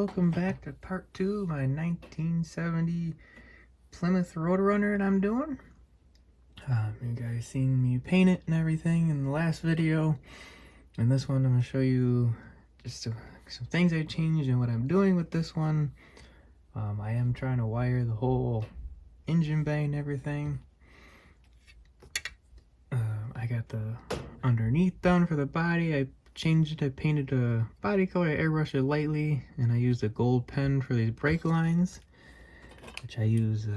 welcome back to part 2 of my 1970 Plymouth Roadrunner that I'm doing. You guys seen me paint it and everything in the last video. In this one I'm going to show you just some things I changed and what I'm doing with this one. I am trying to wire the whole engine bay and everything. I got the underneath done for the body. I changed it. I painted a body color. I airbrushed it lightly, and I used a gold pen for these brake lines, which I use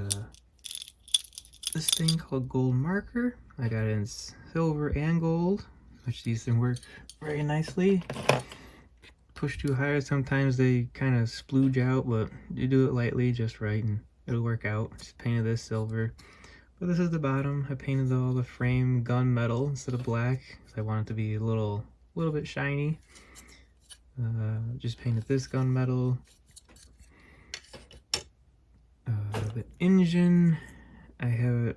this thing called gold marker. I got it in silver and gold, which these things work very nicely. Push too hard, sometimes they kind of splooge out, but you do it lightly just right and it'll work out. Just painted this silver. But this is the bottom. I painted all the frame gunmetal instead of black because I want it to be a little bit shiny. Just painted this gunmetal. The engine, I have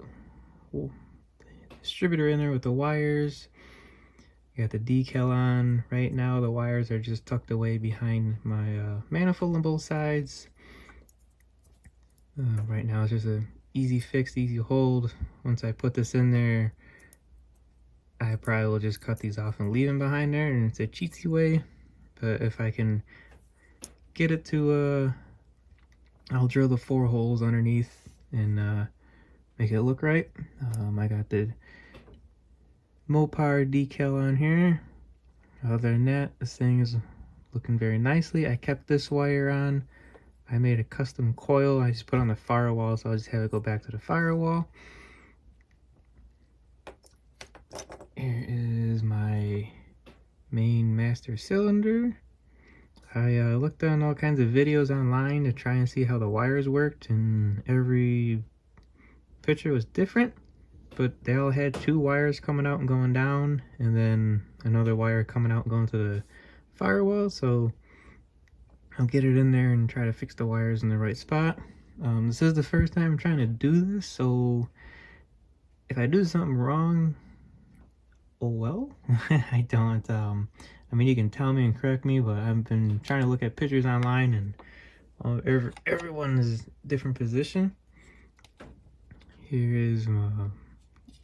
a distributor in there with the wires. Got the decal on. Right now the wires are just tucked away behind my manifold on both sides. Right now it's just a easy fix, easy hold. Once I put this in there, I probably will just cut these off and leave them behind there, and it's a cheatsy way. But if I can get it to I'll drill the 4 holes underneath and make it look right. I got the Mopar decal on here. Other than that, this thing is looking very nicely. I kept this wire on. I made a custom coil I just put on the firewall, so I'll just have it go back to the firewall. Here is my main master cylinder. I looked on all kinds of videos online to try and see how the wires worked, and every picture was different, but they all had 2 wires coming out and going down, and then another wire coming out and going to the firewall. So I'll get it in there and try to fix the wires in the right spot. This is the first time I'm trying to do this, so if I do something wrong, oh well. I don't, I mean, you can tell me and correct me, but I've been trying to look at pictures online, and everyone is a different position. Here is my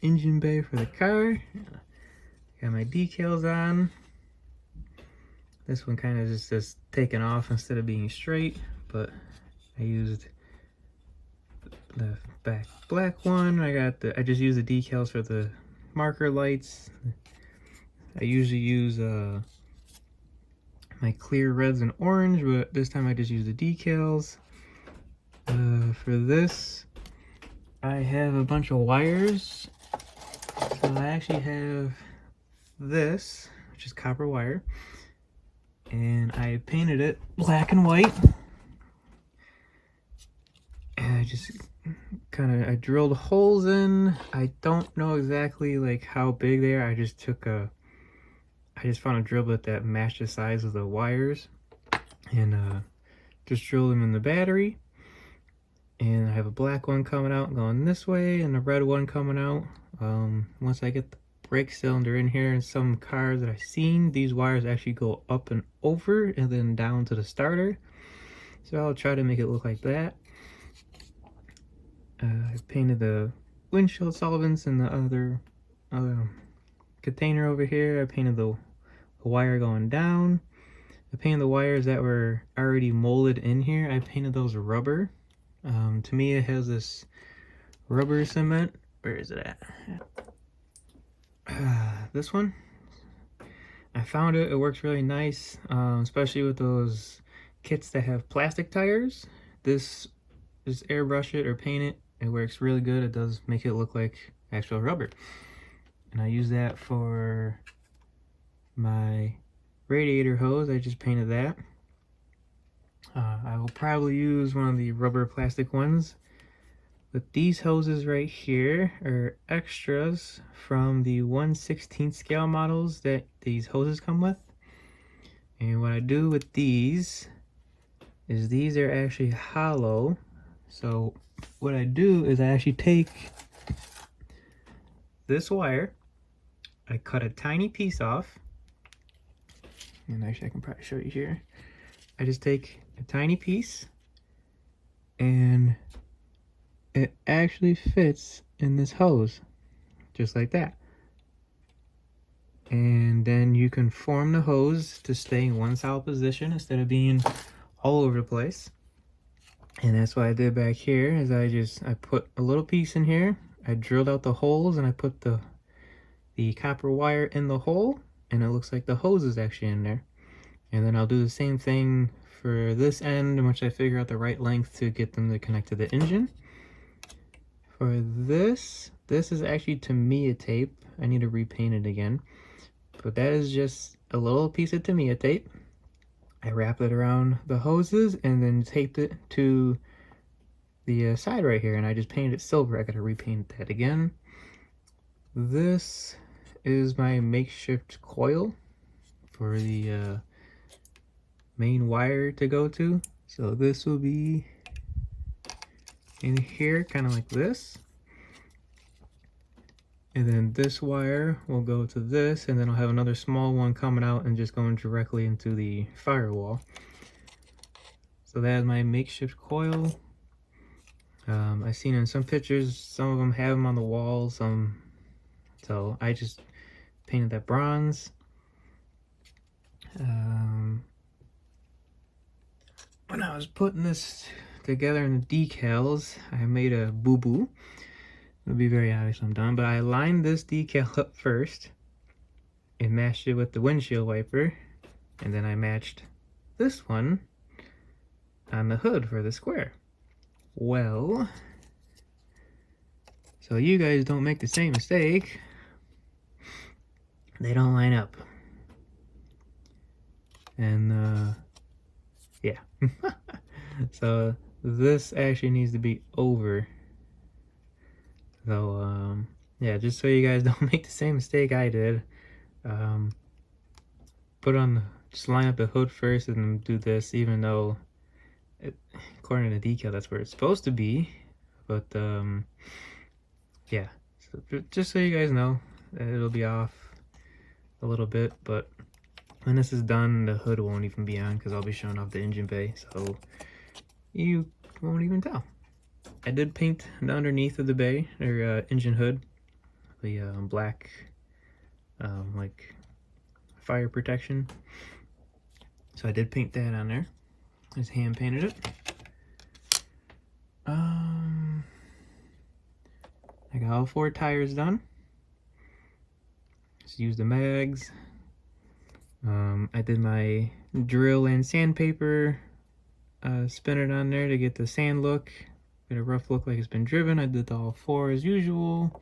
engine bay for the car. Got my decals on. This one kind of just taken off instead of being straight, but I used the back black one. I just used the decals for the marker lights. I usually use my clear reds and orange, but this time I just use the decals. For this, I have a bunch of wires. So I actually have this, which is copper wire, and I painted it black and white. And I just I drilled holes in. I don't know exactly like how big they are. I just found a drill bit that matched the size of the wires, and just drilled them in the battery. And I have a black one coming out going this way and a red one coming out. Once I get the brake cylinder in here, in some cars that I've seen, these wires actually go up and over and then down to the starter. So I'll try to make it look like that. I painted the windshield solvents in the other container over here. I painted the wire going down. I painted the wires that were already molded in here. I painted those rubber. Tamyia has this rubber cement. Where is it at? This one. I found it. It works really nice, especially with those kits that have plastic tires. This, just airbrush it or paint it. It works really good. It does make it look like actual rubber. And I use that for my radiator hose. I just painted that. I will probably use one of the rubber plastic ones. But these hoses right here are extras from the 1/16 scale models that these hoses come with. And what I do with these is these are actually hollow. So what I do is I actually take this wire, I cut a tiny piece off, and actually I can probably show you here. I just take a tiny piece and it actually fits in this hose, just like that. And then you can form the hose to stay in one solid position instead of being all over the place. And that's what I did back here, is I put a little piece in here, I drilled out the holes, and I put the copper wire in the hole, and it looks like the hose is actually in there. And then I'll do the same thing for this end, in which I figure out the right length to get them to connect to the engine. For this is actually Tamyia tape. I need to repaint it again. But that is just a little piece of Tamyia tape. I wrapped it around the hoses and then taped it to the side right here, and I just painted it silver. I gotta repaint that again. This is my makeshift coil for the main wire to go to. So this will be in here, kind of like this. And then this wire will go to this, and then I'll have another small one coming out and just going directly into the firewall. So that is my makeshift coil. I've seen in some pictures, some of them have them on the wall, so I just painted that bronze. When I was putting this together in the decals, I made a boo-boo. It'll be very obvious when I'm done, but I lined this decal up first and matched it with the windshield wiper, and then I matched this one on the hood for the square. Well, so you guys don't make the same mistake, they don't line up. And yeah. So this actually needs to be over. So yeah, just so you guys don't make the same mistake I did, just line up the hood first and then do this, even though according to the decal that's where it's supposed to be. But yeah, so just so you guys know, it'll be off a little bit, but when this is done, the hood won't even be on because I'll be showing off the engine bay, so you won't even tell. I did paint the underneath of the bay, or engine hood, the black like fire protection. So I did paint that on there. Just hand painted it. I got all 4 tires done. Just use the mags. I did my drill and sandpaper, spin it on there to get the sand look, get a rough look like it's been driven. I did all 4 as usual.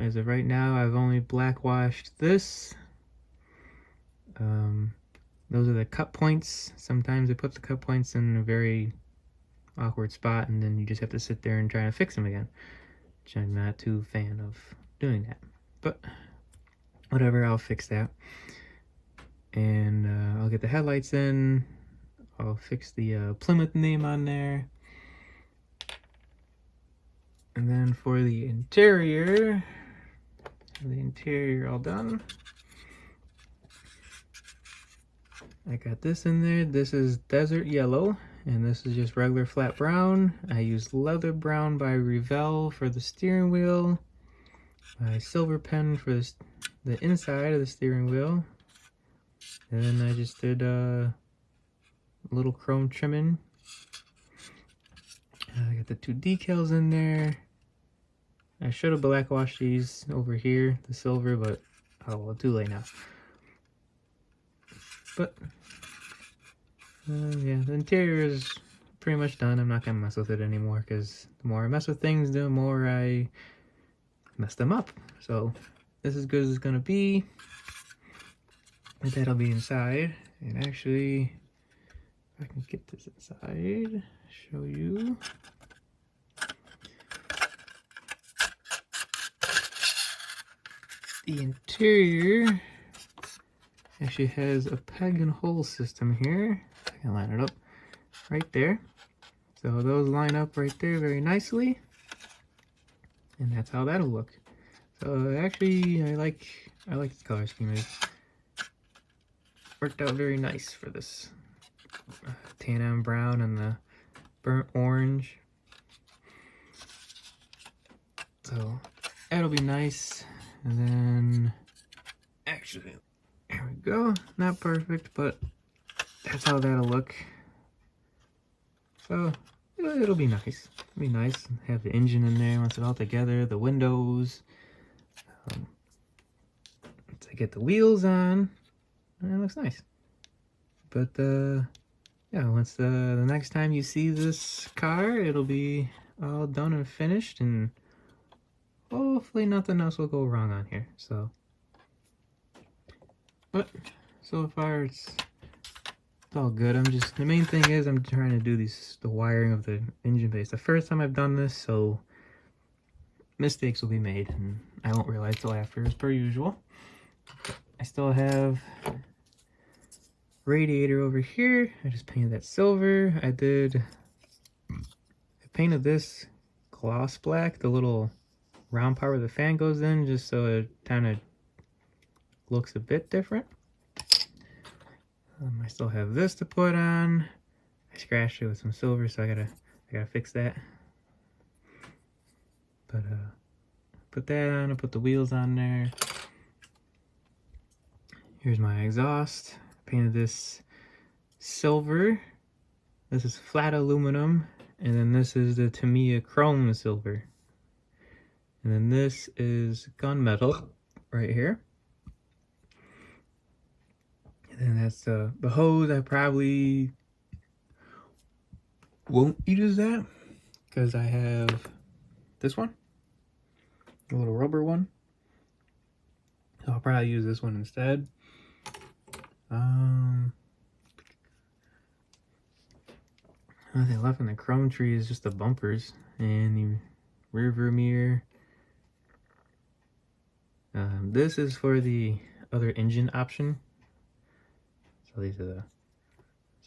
As of right now, I've only black washed this. Those are the cut points. Sometimes they put the cut points in a very awkward spot, and then you just have to sit there and try to fix them again, which I'm not too fan of doing that. But whatever, I'll fix that. And I'll get the headlights in. I'll fix the Plymouth name on there. And then for the interior all done. I got this in there. This is desert yellow, and this is just regular flat brown. I used leather brown by Revell for the steering wheel. My silver pen for the inside of the steering wheel. And then I just did a little chrome trimming. I got the 2 decals in there. I should have black washed these over here, the silver, but oh well, too late now. But yeah, the interior is pretty much done. I'm not gonna mess with it anymore, because the more I mess with things, the more I mess them up. So this is as good as it's gonna be. And that'll be inside. And actually, if I can get this inside, show you. The interior actually has a peg and hole system here. I can line it up right there. So those line up right there very nicely. And that's how that'll look. So actually, I like the color scheme. worked out very nice for this tan and brown and the burnt orange. So that'll be nice. And then actually, there we go. Not perfect, but that's how that'll look. So it'll be nice. It'll be nice. Have the engine in there once it's all together. The windows. Once I get the wheels on, it looks nice. But yeah, once the next time you see this car, it'll be all done and finished, and hopefully nothing else will go wrong on here. So, but so far it's all good. The main thing is I'm trying to do the wiring of the engine base. The first time I've done this, so mistakes will be made, and I won't realize till after, as per usual. I still have radiator over here. I just painted that silver. I painted this gloss black, the little round part where the fan goes in, just so it kind of looks a bit different. I still have this to put on. I scratched it with some silver, so I gotta fix that. But put that on. I put the wheels on there. Here's my exhaust. Painted this silver. This is flat aluminum, and then this is the Tamyia chrome silver. And then this is gunmetal right here. And then that's the hose. I probably won't use that because I have this one, a little rubber one. So I'll probably use this one instead. What they left in the chrome tree is just the bumpers and the rear view mirror. This is for the other engine option. So these are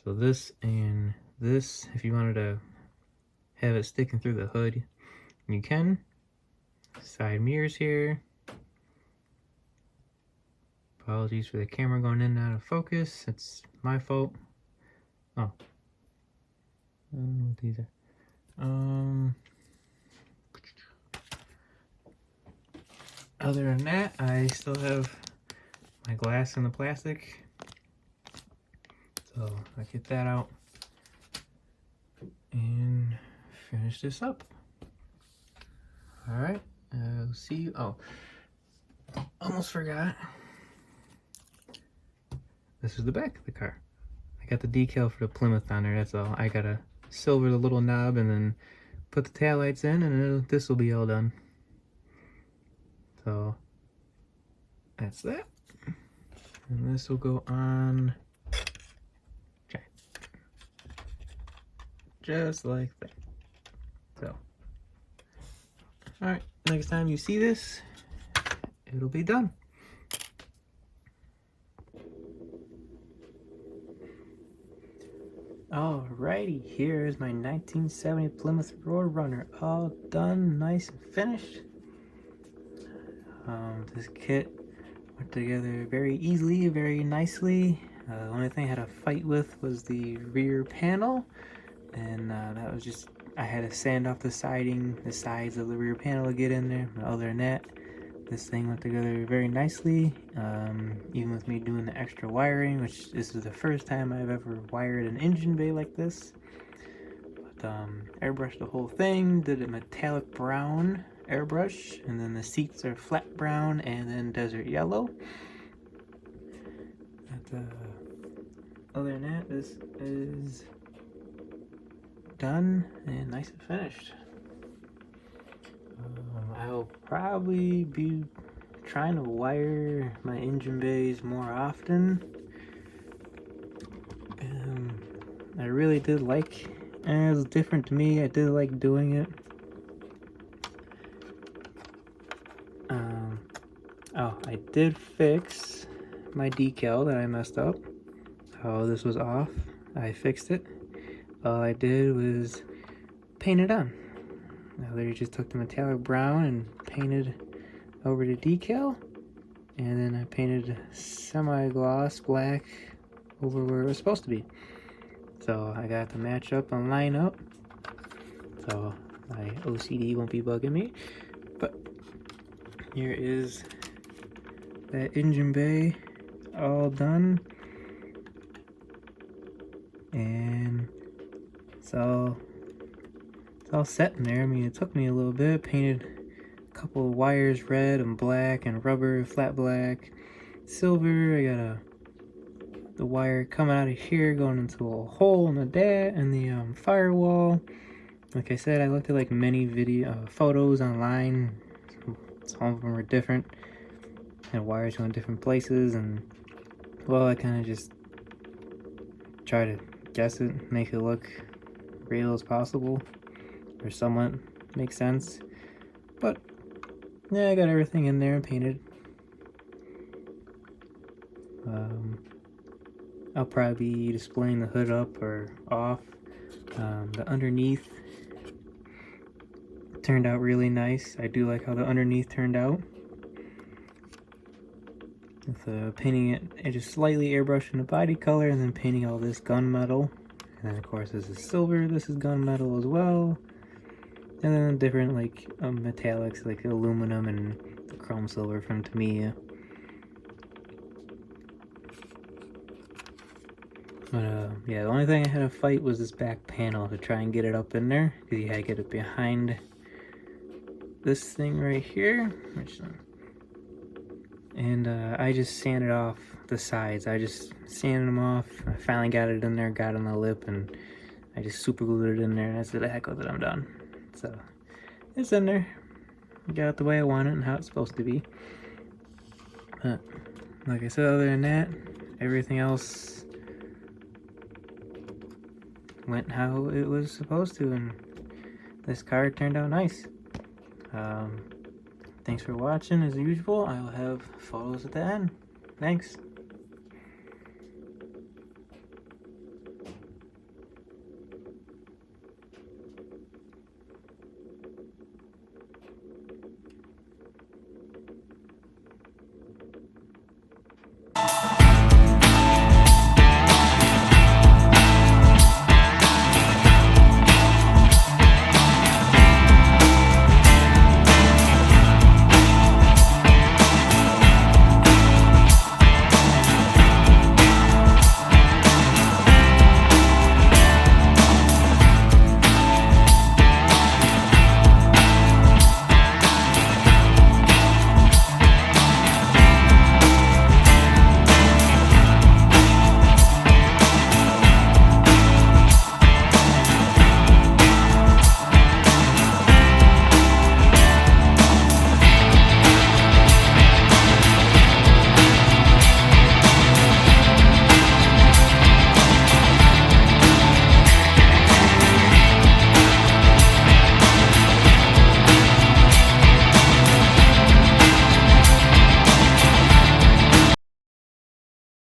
so this and this, if you wanted to have it sticking through the hood, you can. Side mirrors here. Apologies for the camera going in and out of focus. It's my fault. Oh. I don't know what these are. Other than that, I still have my glass and the plastic. So I'll get that out and finish this up. Alright, I'll see you. Oh, almost forgot. This is the back of the car. I got the decal for the Plymouth on there, that's all. I gotta silver the little knob and then put the taillights in, and this will be all done. So that's that. And this will go on just like that. So, alright, next time you see this, it'll be done. Alrighty, here is my 1970 Plymouth Roadrunner, all done, nice and finished. This kit went together very easily, very nicely. The only thing I had to fight with was the rear panel, and that was just, I had to sand off the sides of the rear panel to get in there. But other than that, this thing went together very nicely, even with me doing the extra wiring, which this is the first time I've ever wired an engine bay like this. But airbrushed the whole thing, did a metallic brown airbrush, and then the seats are flat brown and then desert yellow. But, other than that, this is done and nice and finished. I'll probably be trying to wire my engine bays more often. I really did like it. It was different to me. I did like doing it. Oh, I did fix my decal that I messed up. Oh, this was off. I fixed it. All I did was paint it on. I literally just took the metallic brown and painted over the decal, and then I painted semi-gloss black over where it was supposed to be. So I got to match up and line up, so my OCD won't be bugging me. But here is that engine bay all done, and it's all set in there. I mean, it took me a little bit. Painted a couple of wires red and black and rubber, flat black, silver. I got the wire coming out of here going into a hole in the firewall. Like I said, I looked at like many photos online. Some of them were different, and wires going different places, and well, I kind of just try to guess it, make it look real as possible, or somewhat make sense. But yeah, I got everything in there and painted. I'll probably be displaying the hood up or off. The underneath turned out really nice. I do like how the underneath turned out. With painting it just slightly airbrushed in the body color, and then painting all this gunmetal. And then of course this is silver, this is gunmetal as well. And then different like metallics like aluminum and the chrome silver from Tamyia. But yeah, the only thing I had to fight was this back panel to try and get it up in there, because you had to get it behind this thing right here, and I just sanded off the sides. I just sanded them off. I finally got it in there, got on the lip, and I just super glued it in there, and I said, the heck with it, I'm done. So it's in there. Got it the way I want it and how it's supposed to be. But like I said, other than that, everything else went how it was supposed to, and this car turned out nice. Thanks for watching. As usual, I'll have photos at the end. Thanks.